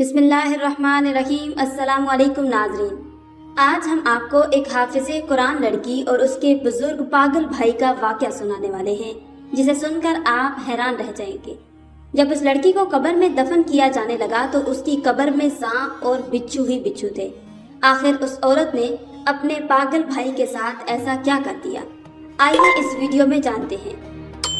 بسم اللہ الرحمن الرحیم۔ السلام علیکم ناظرین، آج ہم آپ کو ایک حافظ قرآن لڑکی اور اس کے بزرگ پاگل بھائی کا واقعہ سنانے والے ہیں، جسے سن کر آپ حیران رہ جائیں گے۔ جب اس لڑکی کو قبر میں دفن کیا جانے لگا تو اس کی قبر میں سانپ اور بچھو ہی بچھو تھے۔ آخر اس عورت نے اپنے پاگل بھائی کے ساتھ ایسا کیا کر دیا؟ آئیے اس ویڈیو میں جانتے ہیں۔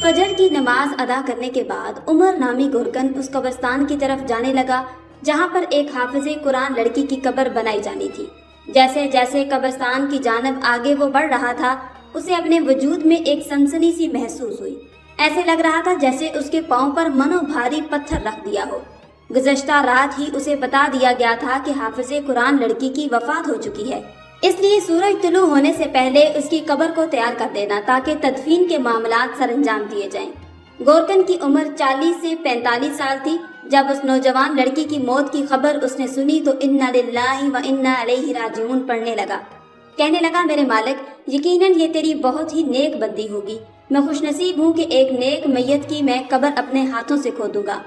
فجر کی نماز ادا کرنے کے بعد عمر نامی گورکن اس قبرستان کی طرف جانے لگا جہاں پر ایک حافظ قرآن لڑکی کی قبر بنائی جانی تھی۔ جیسے جیسے قبرستان کی جانب آگے وہ بڑھ رہا تھا، اسے اپنے وجود میں ایک سنسنی سی محسوس ہوئی۔ ایسے لگ رہا تھا جیسے اس کے پاؤں پر منو بھاری پتھر رکھ دیا ہو۔ گزشتہ رات ہی اسے بتا دیا گیا تھا کہ حافظ قرآن لڑکی کی وفات ہو چکی ہے، اس لیے سورج طلوع ہونے سے پہلے اس کی قبر کو تیار کر دینا تاکہ تدفین کے معاملات سر انجام دیے جائیں۔ گورکن کی عمر 40 سے 45 سال تھی۔ جب اس نوجوان لڑکی کی موت کی خبر اس نے سنی تو انا للہ و انا الیہ راجعون پڑھنے لگا۔ کہنے لگا، میرے مالک، یقیناً یہ تیری بہت ہی نیک بندی ہوگی۔ میں خوش نصیب ہوں کہ ایک نیک میت کی میں قبر اپنے ہاتھوں سے کھودوں گا،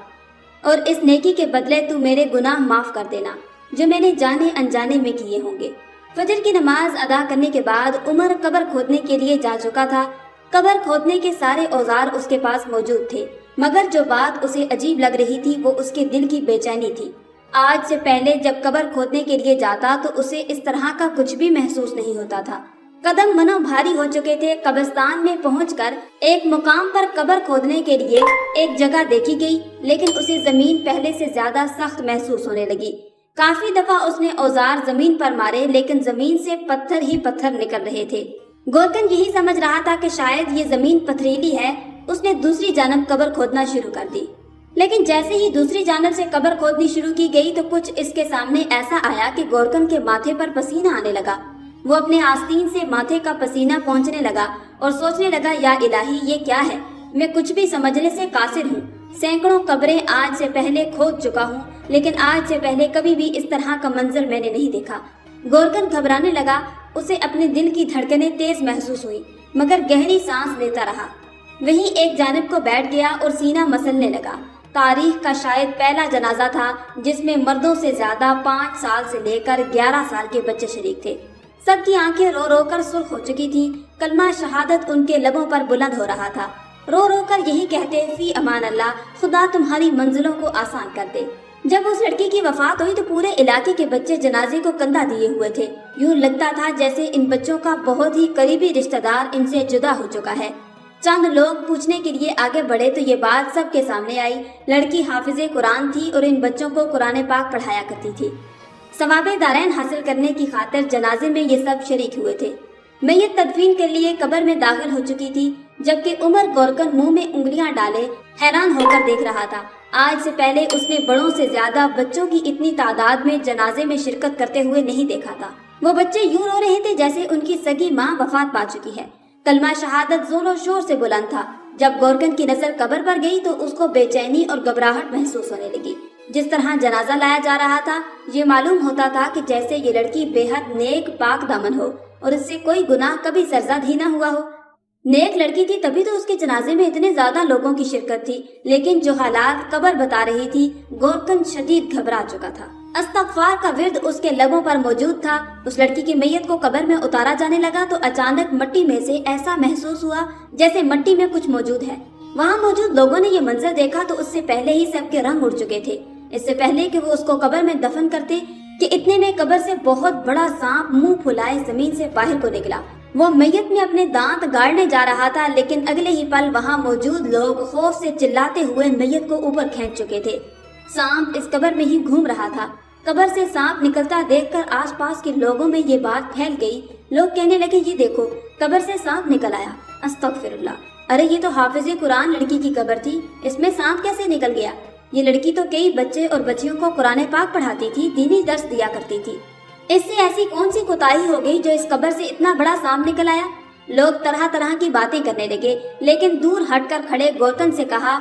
اور اس نیکی کے بدلے تو میرے گناہ معاف کر دینا جو میں نے جانے انجانے میں کیے ہوں گے۔ فجر کی نماز ادا کرنے کے بعد عمر قبر کھودنے کے لیے جا چکا تھا۔ قبر کھودنے کے سارے اوزار اس کے پاس موجود تھے، مگر جو بات اسے عجیب لگ رہی تھی وہ اس کے دل کی بے چینی تھی۔ آج سے پہلے جب قبر کھودنے کے لیے جاتا تو اسے اس طرح کا کچھ بھی محسوس نہیں ہوتا تھا۔ قدم منو بھاری ہو چکے تھے۔ قبرستان میں پہنچ کر ایک مقام پر قبر کھودنے کے لیے ایک جگہ دیکھی گئی، لیکن اسے زمین پہلے سے زیادہ سخت محسوس ہونے لگی۔ کافی دفعہ اس نے اوزار زمین پر مارے، لیکن زمین سے پتھر ہی پتھر نکل رہے تھے۔ گورکن یہی سمجھ رہا تھا کہ شاید یہ زمین پتھریلی ہے۔ اس نے دوسری جانب قبر کھودنا شروع کر دی، لیکن جیسے ہی دوسری جانب سے قبر کھودنی شروع کی گئی تو کچھ اس کے سامنے ایسا آیا کہ گورکن کے ماتھے پر پسینہ آنے لگا۔ وہ اپنے آستین سے ماتھے کا پسینہ پہنچنے لگا اور سوچنے لگا، یا الہی، یہ کیا ہے؟ میں کچھ بھی سمجھنے سے قاصر ہوں۔ سینکڑوں قبریں آج سے پہلے کھود چکا ہوں، لیکن آج سے پہلے کبھی بھی اس طرح کا منظر میں نے نہیں دیکھا۔ گورکن گھبرانے لگا۔ اسے اپنے دل کی دھڑکنیں تیز محسوس ہوئی، مگر گہری سانس لیتا رہا۔ وہیں ایک جانب کو بیٹھ گیا اور سینہ مسلنے لگا۔ تاریخ کا شاید پہلا جنازہ تھا جس میں مردوں سے زیادہ 5 سال سے لے کر 11 سال کے بچے شریک تھے۔ سب کی آنکھیں رو رو کر سرخ ہو چکی تھیں۔ کلمہ شہادت ان کے لبوں پر بلند ہو رہا تھا۔ رو رو کر یہی کہتے، فی امان اللہ، خدا تمہاری منزلوں کو آسان کر دے۔ جب اس لڑکی کی وفات ہوئی تو پورے علاقے کے بچے جنازے کو کندھا دیے ہوئے تھے۔ یوں لگتا تھا جیسے ان بچوں کا بہت ہی قریبی رشتہ دار ان سے جدا ہو چکا ہے۔ چند لوگ پوچھنے کے لیے آگے بڑھے تو یہ بات سب کے سامنے آئی۔ لڑکی حافظ قرآن تھی اور ان بچوں کو قرآن پاک پڑھایا کرتی تھی۔ ثواب دارین حاصل کرنے کی خاطر جنازے میں یہ سب شریک ہوئے تھے۔ میت تدفین کے لیے قبر میں داخل ہو چکی تھی، جبکہ عمر گورکن منہ میں انگلیاں ڈالے حیران ہو کر دیکھ رہا تھا۔ آج سے پہلے اس نے بڑوں سے زیادہ بچوں کی اتنی تعداد میں جنازے میں شرکت کرتے ہوئے نہیں دیکھا تھا۔ وہ بچے یوں رو رہے تھے جیسے ان کی سگی ماں وفات پا چکی ہے۔ کلمہ شہادت زور و شور سے بلند تھا۔ جب گورکن کی نظر قبر پر گئی تو اس کو بے چینی اور گھبراہٹ محسوس ہونے لگی۔ جس طرح جنازہ لایا جا رہا تھا، یہ معلوم ہوتا تھا کہ جیسے یہ لڑکی بے حد نیک پاک دامن ہو اور اس سے کوئی گناہ کبھی سرزد ہی نہ ہوا ہو۔ نیک لڑکی تھی تبھی تو اس کے جنازے میں اتنے زیادہ لوگوں کی شرکت تھی، لیکن جو حالات قبر بتا رہی تھی، گورکن شدید گھبرا چکا تھا۔ استغفار کا ورد اس کے لبوں پر موجود تھا۔ اس لڑکی کی میت کو قبر میں اتارا جانے لگا تو اچانک مٹی میں سے ایسا محسوس ہوا جیسے مٹی میں کچھ موجود ہے۔ وہاں موجود لوگوں نے یہ منظر دیکھا تو اس سے پہلے ہی سب کے رنگ اڑ چکے تھے۔ اس سے پہلے کہ وہ اس کو قبر میں دفن کرتے کہ اتنے میں قبر سے بہت بڑا سانپ منہ پھلائے زمین سے باہر کو نکلا۔ وہ میت میں اپنے دانت گاڑنے جا رہا تھا، لیکن اگلے ہی پل وہاں موجود لوگ خوف سے چلاتے ہوئے میت کو اوپر کھینچ چکے تھے۔ سانپ اس قبر میں ہی گھوم رہا تھا۔ قبر سے سانپ نکلتا دیکھ کر آس پاس کے لوگوں میں یہ بات پھیل گئی۔ لوگ کہنے لگے، یہ دیکھو، قبر سے سانپ نکل آیا۔ استغفر اللہ، ارے یہ تو حافظ قرآن لڑکی کی قبر تھی، اس میں سانپ کیسے نکل گیا؟ یہ لڑکی تو کئی بچے اور بچیوں کو قرآن پاک پڑھاتی تھی، دینی درس دیا کرتی تھی۔ اس سے ایسی کون سی کوتاہی ہو گئی جو اس قبر سے اتنا بڑا سانپ نکل آیا؟ لوگ طرح طرح کی باتیں کرنے لگے، لیکن دور ہٹ کر کھڑے گورکن سے کہا،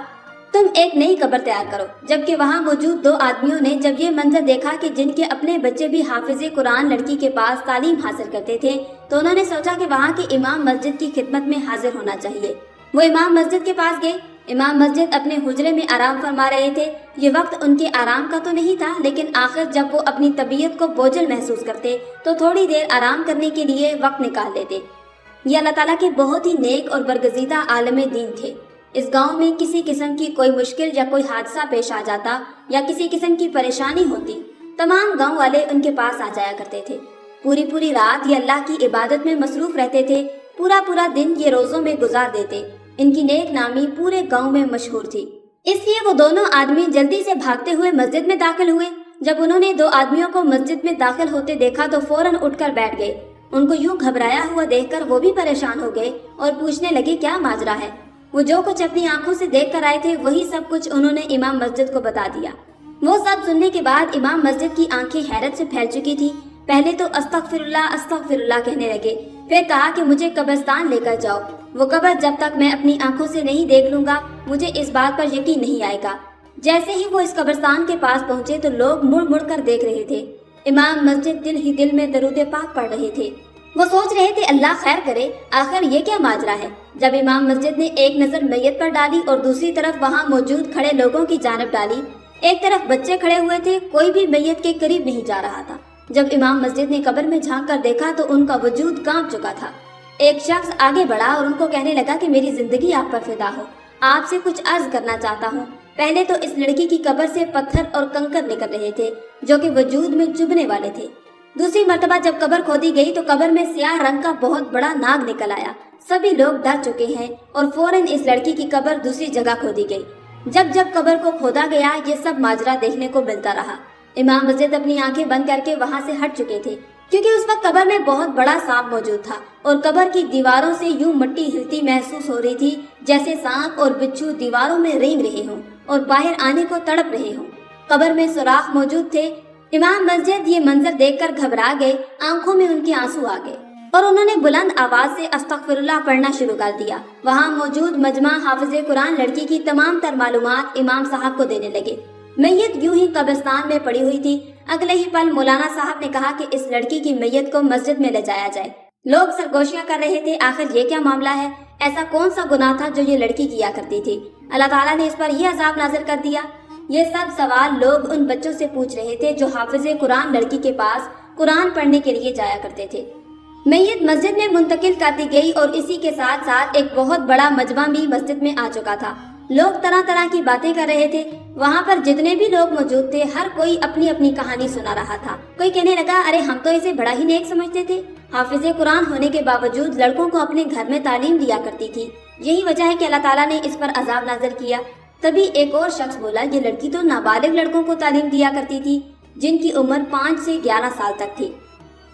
تم ایک نئی قبر تیار کرو۔ جبکہ وہاں موجود 2 آدمیوں نے جب یہ منظر دیکھا کہ جن کے اپنے بچے بھی حافظ قرآن لڑکی کے پاس تعلیم حاصل کرتے تھے، تو انہوں نے سوچا کہ وہاں کے امام مسجد کی خدمت میں حاضر ہونا چاہیے۔ وہ امام مسجد کے پاس گئے इमाम मस्जिद अपने हुजरे में आराम फरमा रहे थे। ये वक्त उनके आराम का तो नहीं था, लेकिन आखिर जब वो अपनी तबीयत को बोझल महसूस करते तो थोड़ी देर आराम करने के लिए वक्त निकाल लेते। ये अल्लाह ताला के बहुत ही नेक और बरगज़ीदा आलम दीन थे। इस गांव में किसी किस्म की कोई मुश्किल या कोई हादसा पेश आ जाता या किसी किस्म की परेशानी होती, तमाम गांव वाले उनके पास आ जाया करते थे। पूरी पूरी रात ये अल्लाह की इबादत में मसरूफ रहते थे, पूरा पूरा दिन ये रोज़ों में गुजार देते। इनकी नेक नामी पूरे गांव में मशहूर थी। इसलिए वो दोनों आदमी जल्दी से भागते हुए मस्जिद में दाखिल हुए। जब उन्होंने दो आदमियों को मस्जिद में दाखिल होते देखा तो फौरन उठकर बैठ गए। उनको यूं घबराया हुआ देखकर वो भी परेशान हो गए और पूछने लगे क्या माजरा है। वो जो कुछ अपनी आंखों से देख कर आए थे वही सब कुछ उन्होंने इमाम मस्जिद को बता दिया। वो सब सुनने के बाद इमाम मस्जिद की आंखें हैरत से फैल चुकी थी। पहले तो अस्तगफिरुल्लाह अस्तगफिरुल्लाह कहने लगे, फिर कहा कि मुझे कब्रिस्तान लेकर जाओ। वो कब्र जब तक मैं अपनी आंखों से नहीं देख लूंगा मुझे इस बात पर यकीन नहीं आएगा। जैसे ही वो इस कब्रिस्तान के पास पहुंचे तो लोग मुड़ मुड़ कर देख रहे थे। इमाम मस्जिद दिल ही दिल में दरूद पाक पढ़ रहे थे। वो सोच रहे थे अल्लाह खैर करे, आखिर ये क्या माजरा है। जब इमाम मस्जिद ने एक नजर मैयत पर डाली और दूसरी तरफ वहाँ मौजूद खड़े लोगों की जानिब डाली, एक तरफ बच्चे खड़े हुए थे, कोई भी मैयत के करीब नहीं जा रहा था। जब इमाम मस्जिद ने कब्र में झांक कर देखा तो उनका वजूद कांप चुका था। एक शख्स आगे बढ़ा और उनको कहने लगा कि मेरी जिंदगी आप पर फिदा हो, आपसे कुछ अर्ज करना चाहता हूँ। पहले तो इस लड़की की कब्र से पत्थर और कंकर निकल रहे थे जो कि वजूद में चुभने वाले थे। दूसरी मर्तबा जब कब्र खोदी गई तो कब्र में स्याह रंग का बहुत बड़ा नाग निकल आया। सभी लोग डर चुके हैं और फौरन इस लड़की की कब्र दूसरी जगह खोदी गई। जब जब कब्र को खोदा गया ये सब माजरा देखने को मिलता रहा। इमाम मस्जिद अपनी आंखें बंद करके वहां से हट चुके थे क्योंकि उस वक्त कब्र में बहुत बड़ा सांप मौजूद था और कब्र की दीवारों से यूं मिट्टी हिलती महसूस हो रही थी जैसे सांप और बिच्छू दीवारों में रेंग रहे हों और बाहर आने को तड़प रहे हों। कब्र में सुराख मौजूद थे। इमाम मस्जिद ये मंजर देखकर घबरा गए, आंखों में उनके आंसू आ गए और उन्होंने बुलंद आवाज से अस्तगफिरुल्लाह पढ़ना शुरू कर दिया। वहाँ मौजूद मजमा हाफिज़े कुरान लड़की की तमाम तर मालूमात इमाम साहब को देने लगे। मैयत यूं ही कब्रिस्तान में पड़ी हुई थी। अगले ही पल मौलाना साहब ने कहा कि इस लड़की की मैयत को मस्जिद में ले जाया जाए। लोग सरगोशियां कर रहे थे, आखिर ये क्या मामला है, ऐसा कौन सा गुनाह था जो ये लड़की किया करती थी। अल्लाह ताला ने इस पर यह अजाब नाजिल कर दिया। ये सब सवाल लोग उन बच्चों से पूछ रहे थे जो हाफिज़े कुरान लड़की के पास कुरान पढ़ने के लिए जाया करते थे। मैयत मस्जिद में मुंतकिल कर दी गई और इसी के साथ साथ एक बहुत बड़ा मजमा भी मस्जिद में आ चुका था। लोग तरह तरह की बातें कर रहे थे। वहाँ पर जितने भी लोग मौजूद थे हर कोई अपनी अपनी कहानी सुना रहा था। कोई कहने लगा, अरे हम तो इसे बड़ा ही नेक समझते थे, हाफिज़े कुरान होने के बावजूद लड़कों को अपने घर में तालीम दिया करती थी, यही वजह है कि अल्लाह ताला ने इस पर अजाब नाज़िल किया। तभी एक और शख्स बोला, ये लड़की तो नाबालिग लड़कों को तालीम दिया करती थी जिनकी उम्र 5 से 11 साल तक थी।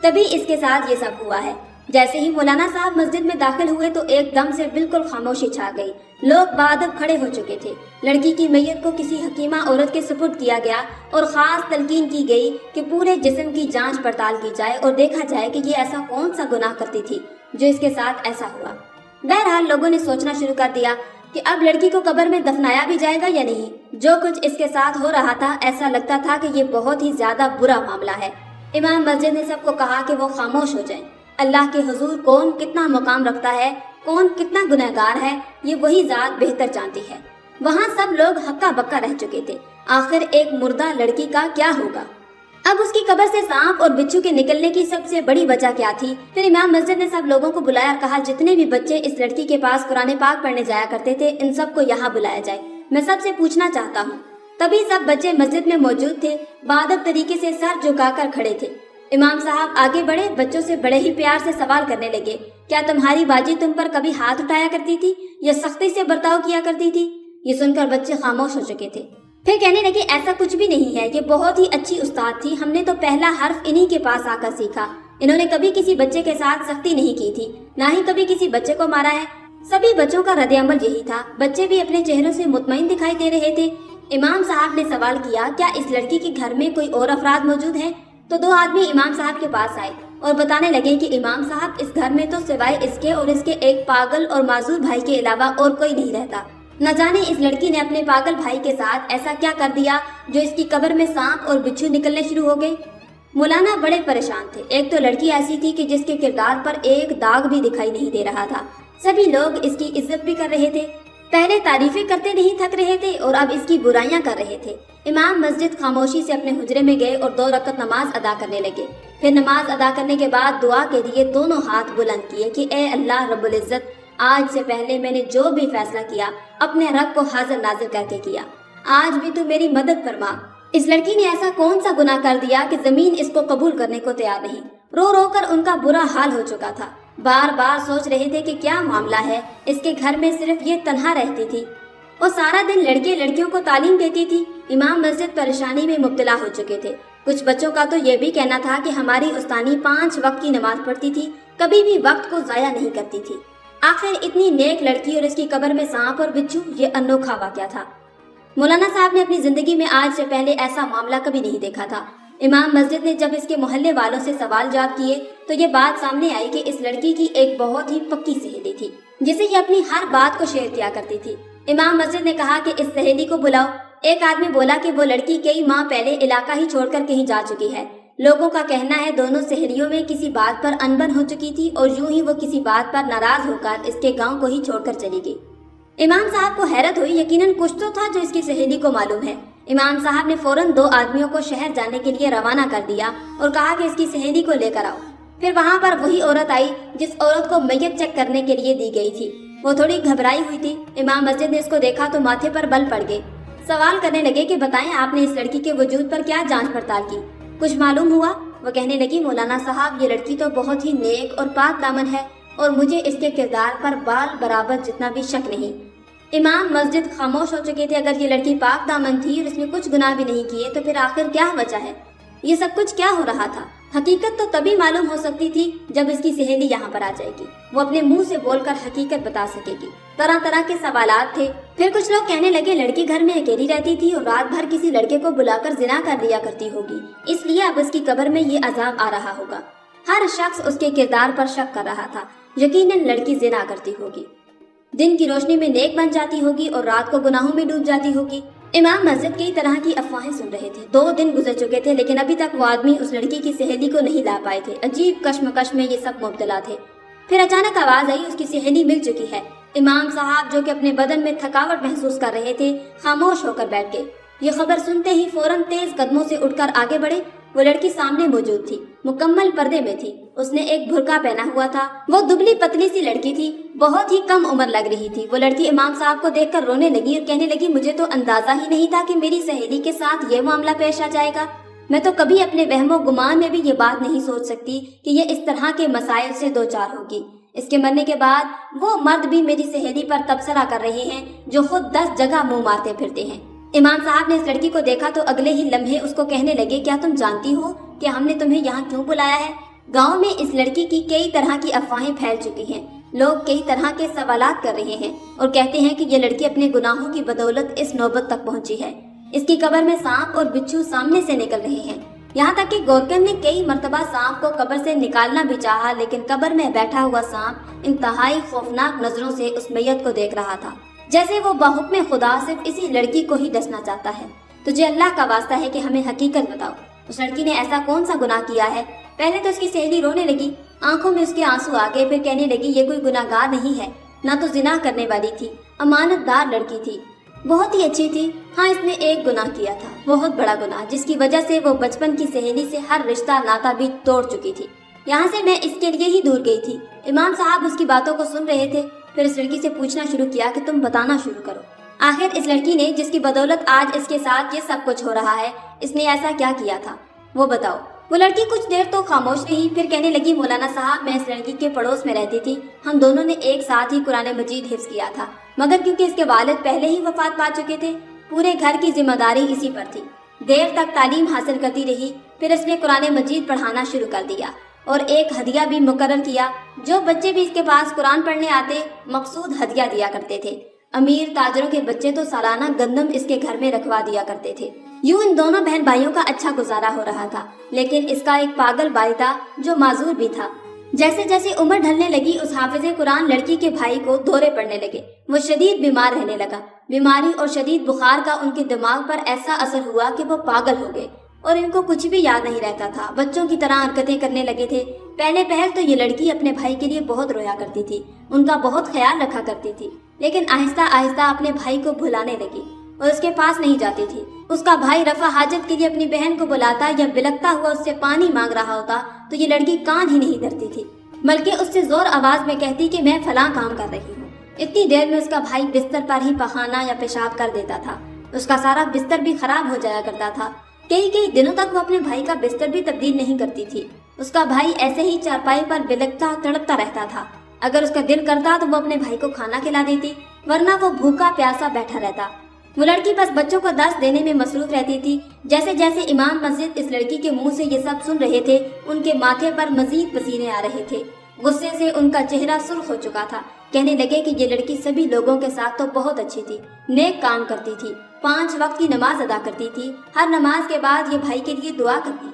तभी इसके साथ ये सब हुआ है। जैसे ही मौलाना साहब मस्जिद में दाखिल हुए तो एकदम से बिल्कुल खामोशी छा गई। लोग बादब खड़े हो चुके थे। लड़की की मैयत को किसी हकीमा औरत के सुपुर्द किया गया और खास तलकीन की गई कि पूरे जिस्म की जांच पड़ताल की जाए और देखा जाए कि ये ऐसा कौन सा गुनाह करती थी जो इसके साथ ऐसा हुआ। बहरहाल लोगों ने सोचना शुरू कर दिया कि अब लड़की को कब्र में दफनाया भी जाएगा या नहीं। जो कुछ इसके साथ हो रहा था ऐसा लगता था कि ये बहुत ही ज्यादा बुरा मामला है। इमाम मस्जिद ने सबको कहा कि वो खामोश हो जाएं। अल्लाह के हुजूर कौन कितना मकाम रखता है, कौन कितना गुनहगार है, ये वही जात बेहतर जानती है। वहाँ सब लोग हक्का बक्का रह चुके थे। आखिर एक मुर्दा लड़की का क्या होगा। अब उसकी कब्र से सांप और बिच्छू के निकलने की सबसे बड़ी वजह क्या थी। फिर इमाम मस्जिद ने सब लोगों को बुलाया और कहा, जितने भी बच्चे इस लड़की के पास कुरान पाक पढ़ने जाया करते थे इन सबको यहाँ बुलाया जाए, मैं सबसे पूछना चाहता हूँ। तभी सब बच्चे मस्जिद में मौजूद थे, बादब तरीके से सर झुकाकर खड़े थे। इमाम साहब आगे बढ़े, बच्चों से बड़े ही प्यार से सवाल करने लगे, क्या तुम्हारी बाजी तुम पर कभी हाथ उठाया करती थी या सख्ती से बर्ताव किया करती थी। ये सुनकर बच्चे खामोश हो चुके थे। फिर कहने लगे, ऐसा कुछ भी नहीं है, ये बहुत ही अच्छी उस्ताद थी, हमने तो पहला हर्फ इन्हीं के पास आकर सीखा। इन्होंने कभी किसी बच्चे के साथ सख्ती नहीं की थी, ना ही कभी किसी बच्चे को मारा है। सभी बच्चों का रद्द-ए-अमल यही था। बच्चे भी अपने चेहरों से मुतमईन दिखाई दे रहे थे। इमाम साहब ने सवाल किया, क्या इस लड़की के घर में कोई और अफराद मौजूद हैं? तो 2 आदमी इमाम साहब के पास आए और बताने लगे कि इमाम साहब इस घर में तो सिवाय इसके और इसके एक पागल और माजूर भाई के अलावा और कोई नहीं रहता। न जाने इस लड़की ने अपने पागल भाई के साथ ऐसा क्या कर दिया जो इसकी कब्र में सांप और बिच्छू निकलने शुरू हो गए। मौलाना बड़े परेशान थे। एक तो लड़की ऐसी थी कि जिसके किरदार पर एक दाग भी दिखाई नहीं दे रहा था। सभी लोग इसकी इज्जत भी कर रहे थे। पहले तारीफें करते नहीं थक रहे थे और अब इसकी बुराइयां कर रहे थे। इमाम मस्जिद खामोशी से अपने हुजरे में गए और 2 रकत नमाज अदा करने लगे। फिर नमाज अदा करने के बाद दुआ के लिए दोनों हाथ बुलंद किए कि ए अल्लाह रब्बुल इज्जत, आज से पहले मैंने जो भी फैसला किया अपने रब को हाजिर नाजिर करके किया। आज भी तू मेरी मदद फरमा। इस लड़की ने ऐसा कौन सा गुनाह कर दिया कि जमीन इसको कबूल करने को तैयार नहीं। रो रो कर उनका बुरा हाल हो चुका था। बार बार सोच रहे थे कि क्या मामला है। इसके घर में सिर्फ ये तन्हा रहती थी। वो सारा दिन लड़के लड़कियों को तालीम देती थी। इमाम मस्जिद परेशानी में मुब्तला हो चुके थे। कुछ बच्चों का तो ये भी कहना था कि हमारी उस्तानी 5 वक्त की नमाज पढ़ती थी, कभी भी वक्त को जाया नहीं करती थी। आखिर इतनी नेक लड़की और इसकी कब्र में सांप और बिच्छू, ये अनोखा वाकया था। मौलाना साहब ने अपनी जिंदगी में आज से पहले ऐसा मामला कभी नहीं देखा था। इमाम मस्जिद ने जब इसके मोहल्ले वालों से सवाल जवाब किए तो ये बात सामने आई कि इस लड़की की एक बहुत ही पक्की सहेली थी जिसे ये अपनी हर बात को शेयर किया करती थी। इमाम मस्जिद ने कहा कि इस सहेली को बुलाओ। एक आदमी बोला कि वो लड़की कई माह पहले इलाका ही छोड़कर कहीं जा चुकी है। लोगों का कहना है दोनों सहेलियों में किसी बात पर अनबन हो चुकी थी और यूं ही वो किसी बात पर नाराज होकर इसके गाँव को ही छोड़कर चली गई। इमाम साहब को हैरत हुई। यकीनन कुछ तो था जो इसकी सहेली को मालूम है। इमाम साहब ने फौरन 2 आदमियों को शहर जाने के लिए रवाना कर दिया और कहा कि इसकी सहेली को लेकर आओ। फिर वहाँ पर वही औरत आई जिस औरत को मैयत चेक करने के लिए दी गई थी। वो थोड़ी घबराई हुई थी। इमाम मस्जिद ने इसको देखा तो माथे पर बल पड़ गए। सवाल करने लगे कि बताएं आपने इस लड़की के वजूद पर क्या जांच पड़ताल की, कुछ मालूम हुआ? वो कहने लगी, मौलाना साहब ये लड़की तो बहुत ही नेक और पाक दामन है और मुझे इसके किरदार पर बाल बराबर जितना भी शक नहीं। इमाम मस्जिद खामोश हो चुके थे। अगर ये लड़की पाक दामन थी और इसमें कुछ गुनाह भी नहीं किए तो फिर आखिर क्या वजह है? ये सब कुछ क्या हो रहा था? हकीकत तो तभी मालूम हो सकती थी जब इसकी सहेली यहाँ पर आ जाएगी। वो अपने मुंह से बोलकर हकीकत बता सकेगी। तरह तरह के सवालात थे। फिर कुछ लोग कहने लगे लड़की घर में अकेली रहती थी और रात भर किसी लड़के को बुलाकर जिना कर लिया करती होगी, इसलिए अब इसकी कब्र में ये अजाब आ रहा होगा। हर शख्स उसके किरदार पर शक कर रहा था। यकीनन लड़की जिना करती होगी, दिन की रोशनी में नेक बन जाती होगी और रात को गुनाहों में डूब जाती होगी। इमाम मस्जिद कई तरह की अफवाहें सुन रहे थे। 2 दिन गुजर चुके थे लेकिन अभी तक वो आदमी उस लड़की की सहेली को नहीं ला पाए थे। अजीब कश्मकश में ये सब मुब्तला थे। फिर अचानक आवाज आई, उसकी सहेली मिल चुकी है। इमाम साहब जो कि अपने बदन में थकावट महसूस कर रहे थे खामोश होकर बैठ गए। ये खबर सुनते ही फौरन तेज कदमों से उठकर आगे बढ़े। वो लड़की सामने मौजूद थी, मुकम्मल पर्दे में थी। उसने एक बुर्का पहना हुआ था। वो दुबली पतली सी लड़की थी, बहुत ही कम उम्र लग रही थी। वो लड़की इमाम साहब को देखकर रोने लगी और कहने लगी, मुझे तो अंदाजा ही नहीं था कि मेरी सहेली के साथ ये मामला पेश आ जाएगा। मैं तो कभी अपने वहमो गुमान में भी ये बात नहीं सोच सकती कि ये इस तरह के मसाइल से 2-4 होगी। इसके मरने के बाद वो मर्द भी मेरी सहेली पर तबसरा कर रहे हैं जो खुद 10 जगह मुंह मारते फिरते हैं। इमाम साहब ने इस लड़की को देखा तो अगले ही लम्हे उसको कहने लगे, क्या तुम जानती हो कि हमने तुम्हें यहाँ क्यों बुलाया है? गांव में इस लड़की की कई तरह की अफवाहें फैल चुकी हैं। लोग कई तरह के सवालात कर रहे हैं और कहते हैं कि ये लड़की अपने गुनाहों की बदौलत इस नौबत तक पहुंची है। इसकी कब्र में सांप और बिच्छू सामने से निकल रहे हैं। यहाँ तक कि गोरकन ने कई मर्तबा सांप को कब्र से निकालना भी चाहा, लेकिन कब्र में बैठा हुआ सांप इंतहाई खौफनाक नजरों से उस मैयत को देख रहा था, जैसे वो बहुक्म खुदा सिर्फ इसी लड़की को ही डसना चाहता है। तुझे अल्लाह का वास्ता है कि हमें हकीकत बताओ, उस लड़की ने ऐसा कौन सा गुनाह किया है? पहले तो उसकी सहेली रोने लगी, आंखों में उसके आंसू आ गए। फिर कहने लगी, ये कोई गुनाहगार नहीं है, ना तो जिना करने वाली थी, अमानतदार लड़की थी, बहुत ही अच्छी थी। हाँ, इसने एक गुनाह किया था, बहुत बड़ा गुनाह, जिसकी वजह से वो बचपन की सहेली से हर रिश्ता नाता भी तोड़ चुकी थी। यहाँ से मैं इसके लिए ही दूर गई थी। इमाम साहब उसकी बातों को सुन रहे थे। फिर इस लड़की से पूछना शुरू किया कि तुम बताना शुरू करो, आखिर इस लड़की ने जिसकी बदौलत आज इसके साथ ये सब कुछ हो रहा है, इसने ऐसा क्या किया था, वो बताओ। वो लड़की कुछ देर तो खामोश रही, फिर कहने लगी, मौलाना साहब मैं इस लड़की के पड़ोस में रहती थी। हम दोनों ने एक साथ ही कुरान मजीद हिफ्ज किया था, मगर क्योंकि इसके वालिद पहले ही वफात पा चुके थे, पूरे घर की जिम्मेदारी इसी पर थी। देर तक तालीम हासिल करती रही। फिर इसने कुरान मजीद पढ़ाना शुरू कर दिया और एक हदिया भी मुकर्रर किया। जो बच्चे भी इसके पास कुरान पढ़ने आते मकसूद हदिया दिया करते थे। अमीर ताजरों के बच्चे तो सालाना गंदम इसके घर में रखवा दिया करते थे। यूं इन दोनों बहन भाइयों का अच्छा गुजारा हो रहा था, लेकिन इसका एक पागल भाई था जो माजूर भी था। जैसे जैसे उम्र ढलने लगी, उस हाफिज़े कुरान लड़की के भाई को दौरे पड़ने लगे। वो शदीद बीमार रहने लगा। बीमारी और शदीद बुखार का उनके दिमाग पर ऐसा असर हुआ कि वो पागल हो गए और इनको कुछ भी याद नहीं रहता था। बच्चों की तरह हरकतें करने लगे थे। पहले पहल तो ये लड़की अपने भाई के लिए बहुत रोया करती थी, उनका बहुत ख्याल रखा करती थी, लेकिन आहिस्ता आहिस्ता अपने भाई को भुलाने लगी और उसके पास नहीं जाती थी। उसका भाई रफा हाजत के लिए अपनी बहन को बुलाता या बिलखता हुआ उससे पानी मांग रहा होता तो ये लड़की कान ही नहीं धरती थी, बल्कि उससे जोर आवाज में कहती कि मैं फलां काम कर रही हूँ। इतनी देर में उसका भाई बिस्तर पर ही पखाना या पेशाब कर देता था। उसका सारा बिस्तर भी खराब हो जाया करता था। कई कई दिनों तक वो अपने भाई का बिस्तर भी तब्दील नहीं करती थी। उसका भाई ऐसे ही चारपाई पर बिलखता तड़पता रहता था। अगर उसका दिल करता तो वो अपने भाई को खाना खिला देती, वरना वो भूखा प्यासा बैठा रहता। वो लड़की बस बच्चों को दर्स देने में मसरूफ रहती थी। जैसे जैसे इमाम मस्जिद इस लड़की के मुंह से ये सब सुन रहे थे, उनके माथे पर मजीद पसीने आ रहे थे। गुस्से से उनका चेहरा सुर्ख हो चुका था। कहने लगे कि ये लड़की सभी लोगों के साथ तो बहुत अच्छी थी, नेक काम करती थी, 5 वक्त की नमाज अदा करती थी, हर नमाज के बाद ये भाई के लिए दुआ करती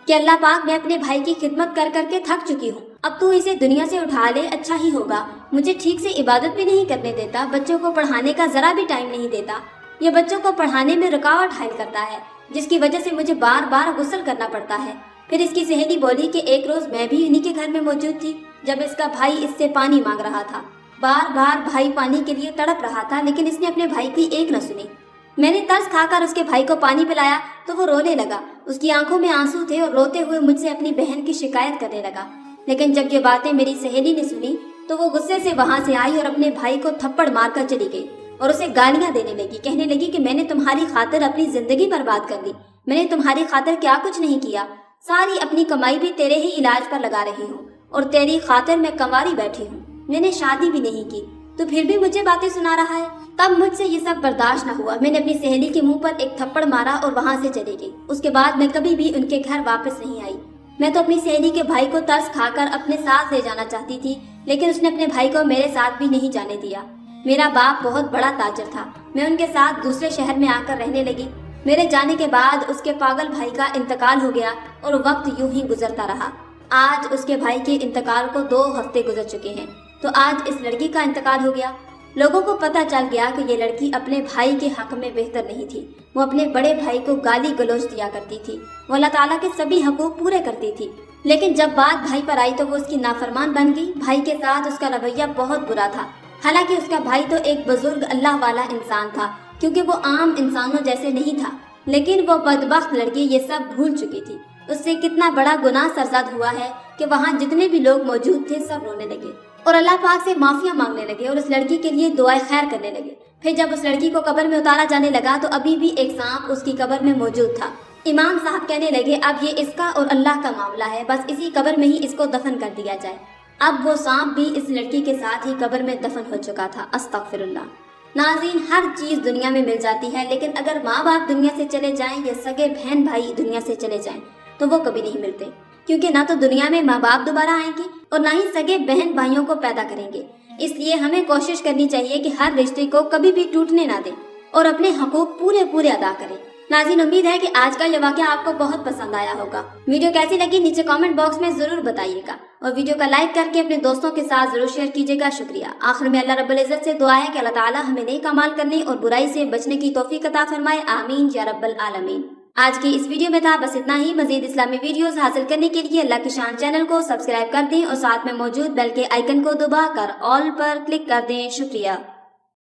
कि अल्लाह पाक, मैं अपने भाई की खिदमत कर करके थक चुकी हूँ, अब तू इसे दुनिया से उठा ले, अच्छा ही होगा। मुझे ठीक से इबादत भी नहीं करने देता, बच्चों को पढ़ाने का जरा भी टाइम नहीं देता, ये बच्चों को पढ़ाने में रुकावट हायल करता है, जिसकी वजह से मुझे बार बार गुस्ल करना पड़ता है। फिर इसकी सहेली बोली कि एक रोज मैं भी इन्हीं के घर में मौजूद थी, जब इसका भाई इससे पानी मांग रहा था। बार बार भाई पानी के लिए तड़प रहा था, लेकिन इसने अपने भाई की एक न सुनी। मैंने तरस खाकर उसके भाई को पानी पिलाया तो वो रोने लगा। उसकी आंखों में आंसू थे और रोते हुए मुझसे अपनी बहन की शिकायत करने लगा। लेकिन जब ये बातें मेरी सहेली ने सुनी तो वो गुस्से से वहां से आई और अपने भाई को थप्पड़ मारकर चली गई और उसे गालियां देने लगी। कहने लगी कि मैंने तुम्हारी खातिर अपनी जिंदगी बर्बाद कर ली, मैंने तुम्हारी खातिर क्या कुछ नहीं किया, सारी अपनी कमाई भी तेरे ही इलाज पर लगा रही हूँ और तेरी खातिर मैं कंवारी बैठी हूँ, मैंने शादी भी नहीं की, तो फिर भी मुझे बातें सुना रहा है। तब मुझसे ये सब बर्दाश्त न हुआ, मैंने अपनी सहेली के मुंह पर एक थप्पड़ मारा और वहां से चली गई। उसके बाद मैं कभी भी उनके घर वापस नहीं आई। मैं तो अपनी सहेली के भाई को तरस खाकर अपने साथ ले जाना चाहती थी, लेकिन उसने अपने भाई को मेरे साथ भी नहीं जाने दिया। मेरा बाप बहुत बड़ा ताजर था, मैं उनके साथ दूसरे शहर में आकर रहने लगी। मेरे जाने के बाद उसके पागल भाई का इंतकाल हो गया और वक्त यूं ही गुजरता रहा। आज उसके भाई के इंतकाल को 2 हफ्ते गुजर चुके हैं, तो आज इस लड़की का इंतकाल हो गया। लोगों को पता चल गया कि ये लड़की अपने भाई के हक में बेहतर नहीं थी। वो अपने बड़े भाई को गाली गलौज दिया करती थी, वो अल्लाह ताला के सभी हकूक पूरे करती थी। लेकिन जब बात भाई पर आई तो वो उसकी नाफरमान बन गई। भाई के साथ उसका रवैया बहुत बुरा था। हालांकि उसका भाई तो एक बुजुर्ग अल्लाह वाला इंसान था, क्योंकि वो आम इंसानों जैसे नहीं था, लेकिन वो बदबख्त लड़की ये सब भूल चुकी थी। उससे कितना बड़ा गुनाह सरजद हुआ है कि वहाँ जितने भी लोग मौजूद थे सब रोने लगे और अल्लाह पाक से माफिया मांगने लगे और उस लड़की के लिए दुआएं खैर करने लगे। फिर जब उस लड़की को कब्र में उतारा जाने लगा तो अभी भी एक सांप उसकी कब्र में मौजूद था। इमाम साहब कहने लगे, अब ये इसका और अल्लाह का मामला है, बस इसी कब्र में ही इसको दफन कर दिया जाए। अब वो सांप भी इस लड़की के साथ ही कब्र में दफन हो चुका था। अस्तगफिरुल्लाह। नाज़रीन, हर चीज दुनिया में मिल जाती है, लेकिन अगर माँ बाप दुनिया से चले जाएं या सगे बहन भाई दुनिया से चले जाएं तो वो कभी नहीं मिलते, क्योंकि ना तो दुनिया में माँ बाप दोबारा आएंगे और ना ही सगे बहन भाइयों को पैदा करेंगे। इसलिए हमें कोशिश करनी चाहिए कि हर रिश्ते को कभी भी टूटने ना दें और अपने हकूक पूरे अदा करें। नाज़रीन, उम्मीद है कि आज का ये वाक़या आपको बहुत पसंद आया होगा। वीडियो कैसी लगी नीचे कमेंट बॉक्स में जरूर बताइएगा और वीडियो का लाइक करके अपने दोस्तों के साथ जरूर शेयर कीजिएगा। शुक्रिया। आखिर में अल्लाह रब्बुल इज्जत से दुआ है कि अल्लाह ताला हमें नेक अमाल करने और बुराई से बचने की तौफीक अता फरमाए। आमीन या रब्बल आलमीन। आज की इस वीडियो में था बस इतना ही। मजीद इस्लामी वीडियोस हासिल करने के लिए अल्लाह की शान चैनल को सब्सक्राइब कर दें और साथ में मौजूद बेल के आइकन को दबाकर ऑल पर क्लिक कर दें। शुक्रिया।